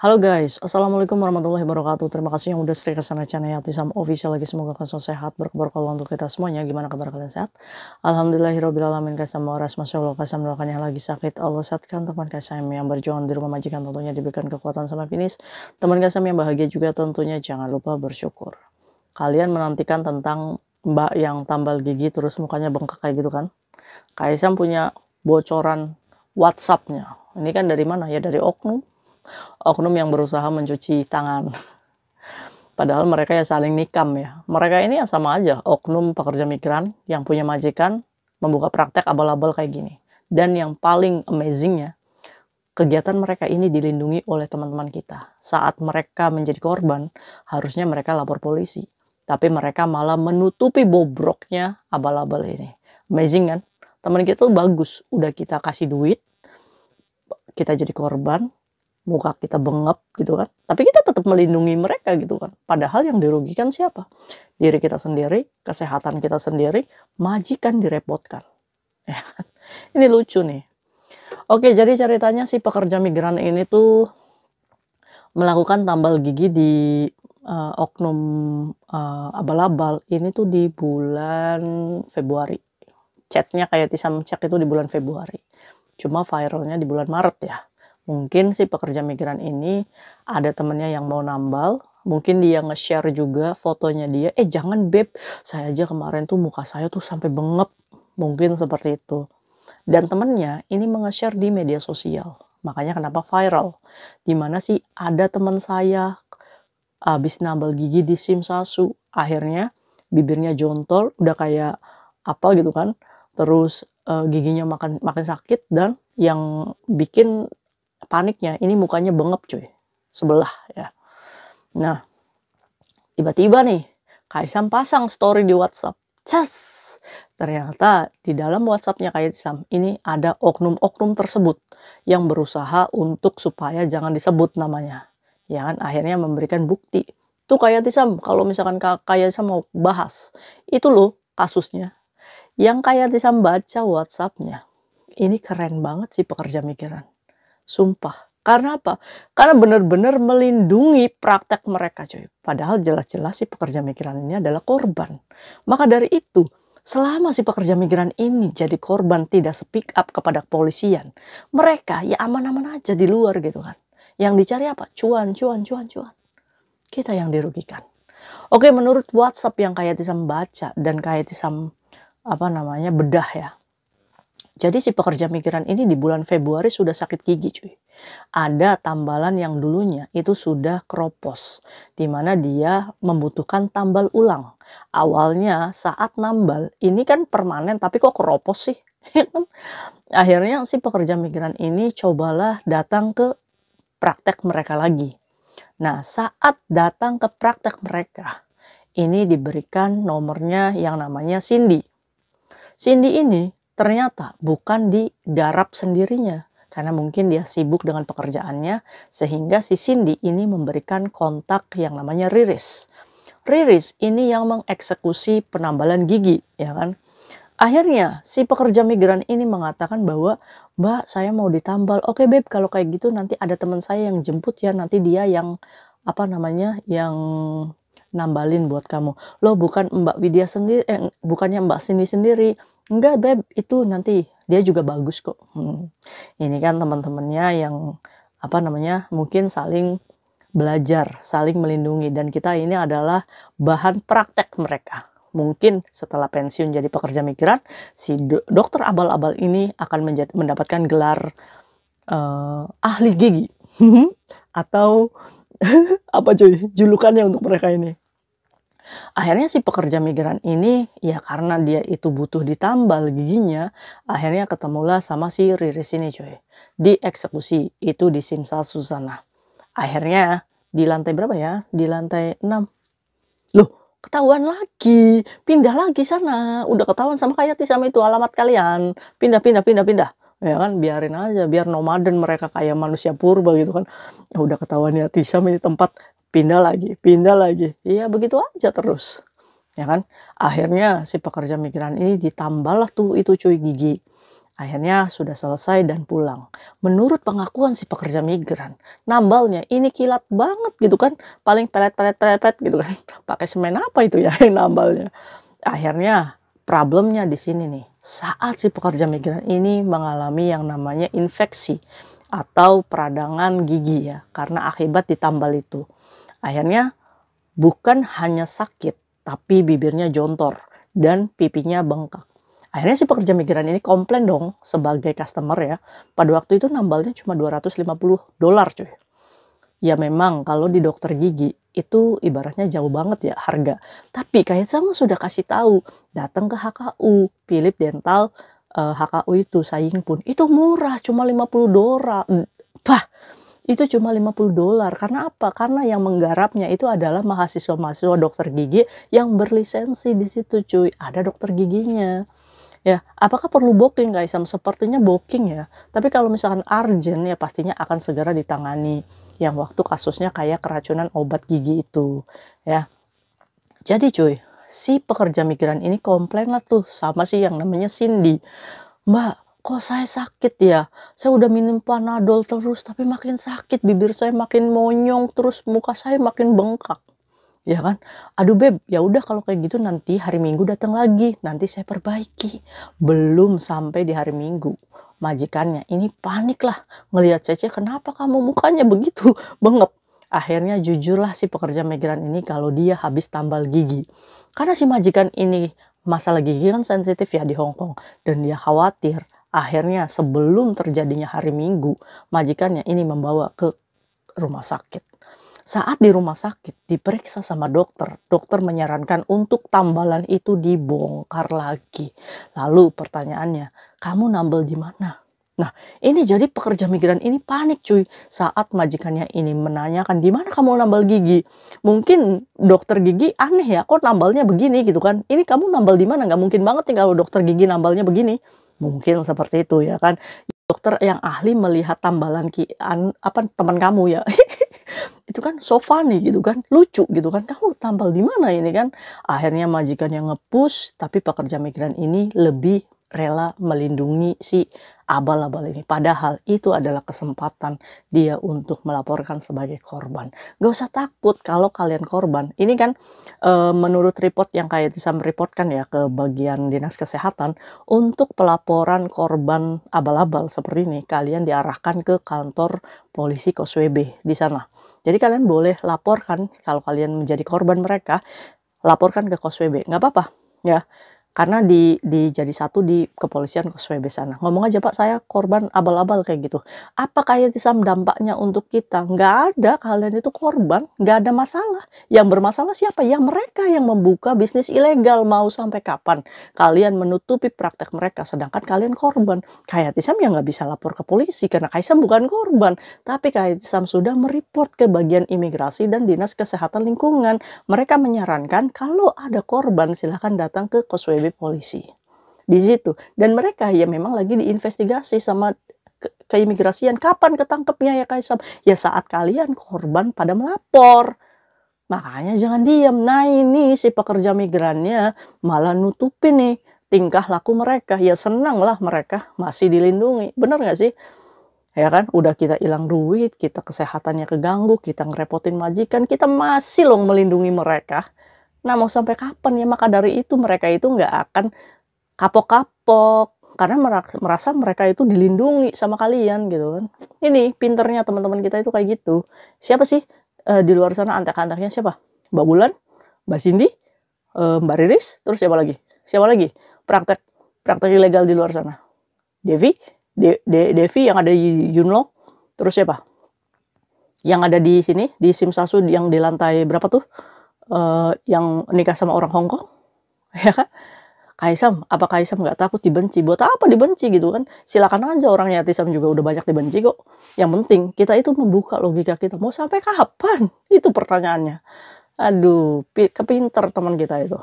Halo guys, Assalamualaikum warahmatullahi wabarakatuh. Terima kasih yang udah stay kesana channel Yatisam Official lagi. Semoga kalian selalu sehat, berkabar untuk kita semuanya. Gimana kabar kalian sehat? Alhamdulillahirrahmanirrahim. Kasam waras, Masya Allah, kasam doakan yang lagi sakit. Allah sehatkan teman kasam yang berjuang di rumah majikan, tentunya diberikan kekuatan sama finish. Teman kasam yang bahagia juga tentunya jangan lupa bersyukur. Kalian menantikan tentang mbak yang tambal gigi terus mukanya bengkak kayak gitu kan? Kaisam punya bocoran WhatsApp-nya. Ini kan dari mana ya? Dari oknum yang berusaha mencuci tangan. Padahal mereka ya saling nikam ya. Mereka ini ya sama aja, oknum pekerja migran yang punya majikan membuka praktek abal-abal kayak gini. Dan yang paling amazingnya, kegiatan mereka ini dilindungi oleh teman-teman kita. Saat mereka menjadi korban, harusnya mereka lapor polisi. Tapi mereka malah menutupi bobroknya abal-abal ini. Amazing kan? Teman kita tuh bagus, udah kita kasih duit, kita jadi korban, muka kita bengep gitu kan, tapi kita tetap melindungi mereka gitu kan, padahal yang dirugikan siapa? Diri kita sendiri, kesehatan kita sendiri, majikan direpotkan ya. Ini lucu nih. Oke, jadi ceritanya si pekerja migran ini tuh melakukan tambal gigi di oknum abal-abal ini tuh di bulan Februari. Chatnya kayak Tisam cek itu di bulan Februari, cuma viralnya di bulan Maret ya. Mungkin si pekerja migran ini ada temennya yang mau nambal, mungkin dia nge-share juga fotonya dia, jangan beb, saya aja kemarin tuh muka saya tuh sampai bengep, mungkin seperti itu. Dan temennya ini nge-share di media sosial, makanya kenapa viral. Dimana sih ada teman saya habis nambal gigi di Simsasu, akhirnya bibirnya jontol, udah kayak apa gitu kan, terus giginya makin sakit, dan yang bikin paniknya ini mukanya bengep cuy, sebelah ya. Nah, tiba-tiba nih Kaisam pasang story di WhatsApp, ternyata di dalam WhatsAppnya Kaisam ini ada oknum-oknum tersebut yang berusaha untuk supaya jangan disebut namanya, ya kan, akhirnya memberikan bukti tuh kayak Tisam. Kalau misalkan kayak Tisam mau bahas itu loh kasusnya, yang kayak Tisam baca WhatsAppnya ini keren banget sih pekerja migran. Sumpah. Karena apa? Karena benar-benar melindungi praktek mereka cuy. Padahal jelas-jelas si pekerja migran ini adalah korban. Maka dari itu, selama si pekerja migran ini jadi korban tidak speak up kepada kepolisian, mereka ya aman-aman aja di luar gitu kan. Yang dicari apa? Cuan, cuan, cuan, cuan. Kita yang dirugikan. Oke, menurut WhatsApp yang kayak Tisam baca dan kayak Tisam bedah ya. Jadi si pekerja migran ini di bulan Februari sudah sakit gigi cuy. Ada tambalan yang dulunya itu sudah kropos, dimana dia membutuhkan tambal ulang. Awalnya saat nambal ini kan permanen, tapi kok kropos sih? Akhirnya si pekerja migran ini cobalah datang ke praktek mereka lagi. Nah, saat datang ke praktek mereka, ini diberikan nomornya yang namanya Cindy. Cindy ini ternyata bukan digarap sendirinya, karena mungkin dia sibuk dengan pekerjaannya, sehingga si Cindy ini memberikan kontak yang namanya Riris. Riris ini yang mengeksekusi penambalan gigi, ya kan? Akhirnya si pekerja migran ini mengatakan bahwa, "Mbak, saya mau ditambal." "Oke, Beb, kalau kayak gitu nanti ada teman saya yang jemput ya, nanti dia yang yang nambalin buat kamu." "Loh, bukan Mbak Widya sendiri, bukannya Mbak Cindy sendiri." "Enggak, Beb, itu nanti dia juga bagus kok." Ini kan teman-temannya yang mungkin saling belajar, saling melindungi, dan kita ini adalah bahan praktek mereka. Mungkin setelah pensiun jadi pekerja migran, si dokter abal-abal ini akan mendapatkan gelar ahli gigi atau apa cuy julukannya untuk mereka ini. Akhirnya si pekerja migran ini ya karena dia itu butuh ditambal giginya, akhirnya ketemulah sama si Riris ini cuy. Dieksekusi itu di Simsasu sana. Akhirnya di lantai berapa ya? Di lantai 6. Loh, ketahuan lagi. Pindah lagi sana. Udah ketahuan sama kayak sama itu alamat kalian. Pindah, pindah, pindah, pindah. Ya kan, biarin aja, biar nomaden mereka kayak manusia purba gitu kan. Ya udah ketahuan ya Tisam ini tempat, pindah lagi, pindah lagi. Iya begitu aja terus. Ya kan? Akhirnya si pekerja migran ini ditambahlah tuh itu cuy gigi. Akhirnya sudah selesai dan pulang. Menurut pengakuan si pekerja migran, nambalnya ini kilat banget gitu kan, paling pelet gitu kan. Pakai semen apa itu ya yang nambalnya. Akhirnya problemnya di sini nih, saat si pekerja migran ini mengalami yang namanya infeksi atau peradangan gigi ya, karena akibat ditambal itu. Akhirnya bukan hanya sakit, tapi bibirnya jontor dan pipinya bengkak. Akhirnya si pekerja migran ini komplain dong sebagai customer ya. Pada waktu itu nambalnya cuma $250 cuy. Ya memang kalau di dokter gigi itu ibaratnya jauh banget ya harga. Tapi kayak sama sudah kasih tahu, datang ke HKU, Philip Dental, HKU itu Saing pun itu murah cuma $50. Bah, itu cuma $50. Karena apa? Karena yang menggarapnya itu adalah mahasiswa-mahasiswa dokter gigi yang berlisensi di situ cuy. Ada dokter giginya. Ya, apakah perlu booking guys? Sepertinya booking ya. Tapi kalau misalkan urgent ya pastinya akan segera ditangani. Yang waktu kasusnya kayak keracunan obat gigi itu. Ya, jadi cuy, si pekerja migran ini komplain lah tuh sama si yang namanya Cindy. Mbak, kok saya sakit ya? Saya udah minum Panadol terus, tapi makin sakit. Bibir saya makin monyong, terus muka saya makin bengkak. Ya kan? Aduh beb, ya udah kalau kayak gitu nanti hari Minggu datang lagi, nanti saya perbaiki. Belum sampai di hari Minggu, majikannya ini panik lah ngelihat Cece, kenapa kamu mukanya begitu bengep. Akhirnya jujurlah si pekerja migran ini kalau dia habis tambal gigi. Karena si majikan ini masalah gigi kan sensitif ya di Hong Kong, dan dia khawatir. Akhirnya sebelum terjadinya hari Minggu, majikannya ini membawa ke rumah sakit. Saat di rumah sakit diperiksa sama dokter, dokter menyarankan untuk tambalan itu dibongkar lagi. Lalu pertanyaannya, kamu nambal di mana? Nah, ini jadi pekerja migran ini panik cuy saat majikannya ini menanyakan di mana kamu nambal gigi. Mungkin dokter gigi aneh ya, kok nambalnya begini gitu kan. Ini kamu nambal di mana? Nggak mungkin banget nih kalau dokter gigi nambalnya begini. Mungkin seperti itu ya kan. Dokter yang ahli melihat tambalan teman kamu ya. Itu kan so funny gitu kan, lucu gitu kan, kamu tampal di mana ini kan. Akhirnya majikan yang nge-push, tapi pekerja migran ini lebih rela melindungi si abal-abal ini. Padahal itu adalah kesempatan dia untuk melaporkan sebagai korban. Gak usah takut kalau kalian korban. Ini kan menurut report yang kayak bisa mereportkan ya ke bagian dinas kesehatan, untuk pelaporan korban abal-abal seperti ini, kalian diarahkan ke kantor polisi Causeway Bay di sana. Jadi kalian boleh laporkan kalau kalian menjadi korban mereka, laporkan ke Causeway Bay, nggak apa-apa ya. Karena jadi satu di kepolisian Causeway Bay sana. Ngomong aja, Pak, saya korban abal-abal kayak gitu. Apa kayak dampaknya untuk kita? Nggak ada, kalian itu korban, nggak ada masalah. Yang bermasalah siapa? Ya mereka yang membuka bisnis ilegal, mau sampai kapan kalian menutupi praktek mereka, sedangkan kalian korban. Kayak Tisam ya nggak bisa lapor ke polisi, karena Kaisam bukan korban. Tapi kayak Tisam sudah mereport ke bagian imigrasi dan dinas kesehatan lingkungan. Mereka menyarankan kalau ada korban silahkan datang ke Causeway Bay polisi di situ, dan mereka ya memang lagi diinvestigasi sama keimigrasian. Kapan ketangkepnya ya Kaisam? Ya saat kalian korban pada melapor. Makanya jangan diam. Nah ini si pekerja migrannya malah nutupin nih tingkah laku mereka. Ya senang lah mereka masih dilindungi. Bener nggak sih? Ya kan, udah kita hilang duit, kita kesehatannya keganggu, kita ngerepotin majikan, kita masih loh melindungi mereka. Nah mau sampai kapan ya? Maka dari itu mereka itu nggak akan kapok-kapok, karena merasa mereka itu dilindungi sama kalian gitu kan. Ini pinternya teman-teman kita itu kayak gitu. Siapa sih di luar sana antek-anteknya siapa? Mbak Bulan, Mbak Cindy, Mbak Riris, terus siapa lagi? Siapa lagi? Praktek ilegal di luar sana. Devi yang ada di Yunlo, terus siapa? Yang ada di sini di Simsasu yang di lantai berapa tuh? Yang nikah sama orang Hong Kong, ya kan? Kaisam, apa Kaisam nggak takut dibenci? Buat apa dibenci gitu kan? Silakan aja, orangnya Tisam juga udah banyak dibenci kok. Yang penting kita itu membuka logika kita. Mau sampai kapan? Itu pertanyaannya. Aduh, kepinter teman kita itu.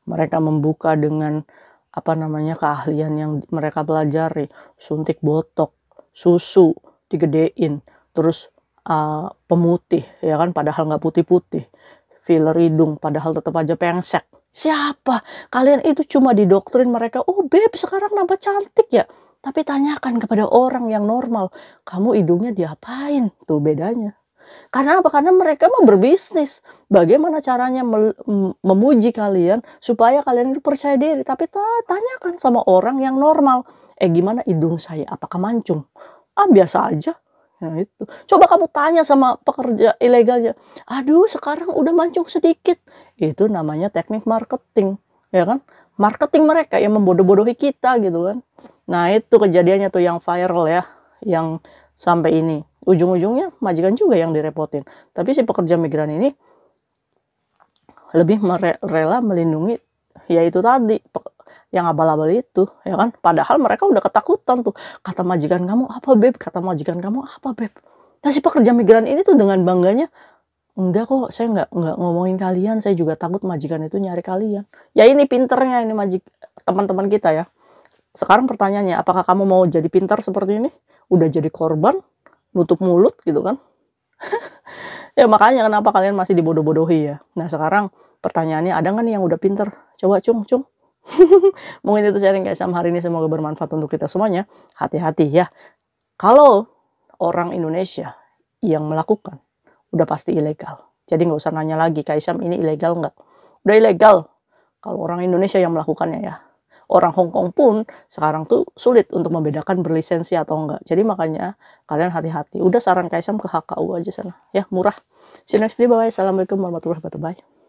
Mereka membuka dengan apa namanya keahlian yang mereka pelajari, suntik botok, susu digedein, terus pemutih ya kan, padahal nggak putih-putih, filler hidung padahal tetap aja pengsek. Siapa? Kalian itu cuma didoktrin mereka, oh beb sekarang nambah cantik ya. Tapi tanyakan kepada orang yang normal, kamu hidungnya diapain? Tuh bedanya. Karena apa? Karena mereka mah berbisnis. Bagaimana caranya memuji kalian supaya kalian itu percaya diri. Tapi tanyakan sama orang yang normal. Gimana hidung saya? Apakah mancung? Ah, biasa aja. Nah itu. Coba kamu tanya sama pekerja ilegalnya. Aduh, sekarang udah mancung sedikit. Itu namanya teknik marketing, ya kan? Marketing mereka yang membodoh-bodohi kita gitu kan. Nah, itu kejadiannya tuh yang viral ya, yang sampai ini. Ujung-ujungnya majikan juga yang direpotin. Tapi si pekerja migran ini lebih rela melindungi yaitu tadi yang abal-abal itu, ya kan? Padahal mereka udah ketakutan tuh. Kata majikan kamu apa, Beb? Kata majikan kamu apa, Beb? Nah, si pekerja migran ini tuh dengan bangganya, enggak kok, saya nggak ngomongin kalian, saya juga takut majikan itu nyari kalian. Ya ini pinternya ini teman-teman kita ya. Sekarang pertanyaannya, apakah kamu mau jadi pintar seperti ini? Udah jadi korban, nutup mulut gitu kan? Ya makanya kenapa kalian masih dibodoh-bodohi ya. Nah sekarang pertanyaannya, ada nggak nih yang udah pinter? Coba cung. Mungkin itu sharing guys sama hari ini, semoga bermanfaat untuk kita semuanya. Hati-hati ya. Kalau orang Indonesia yang melakukan, udah pasti ilegal. Jadi nggak usah nanya lagi, Kaisam ini ilegal nggak? Udah ilegal. Kalau orang Indonesia yang melakukannya ya. Orang Hong Kong pun sekarang tuh sulit untuk membedakan berlisensi atau enggak. Jadi makanya kalian hati-hati. Udah saran Kaisam ke HKU aja sana. Ya murah. See you next video. Bye. Assalamualaikum warahmatullahi wabarakatuh. Bye.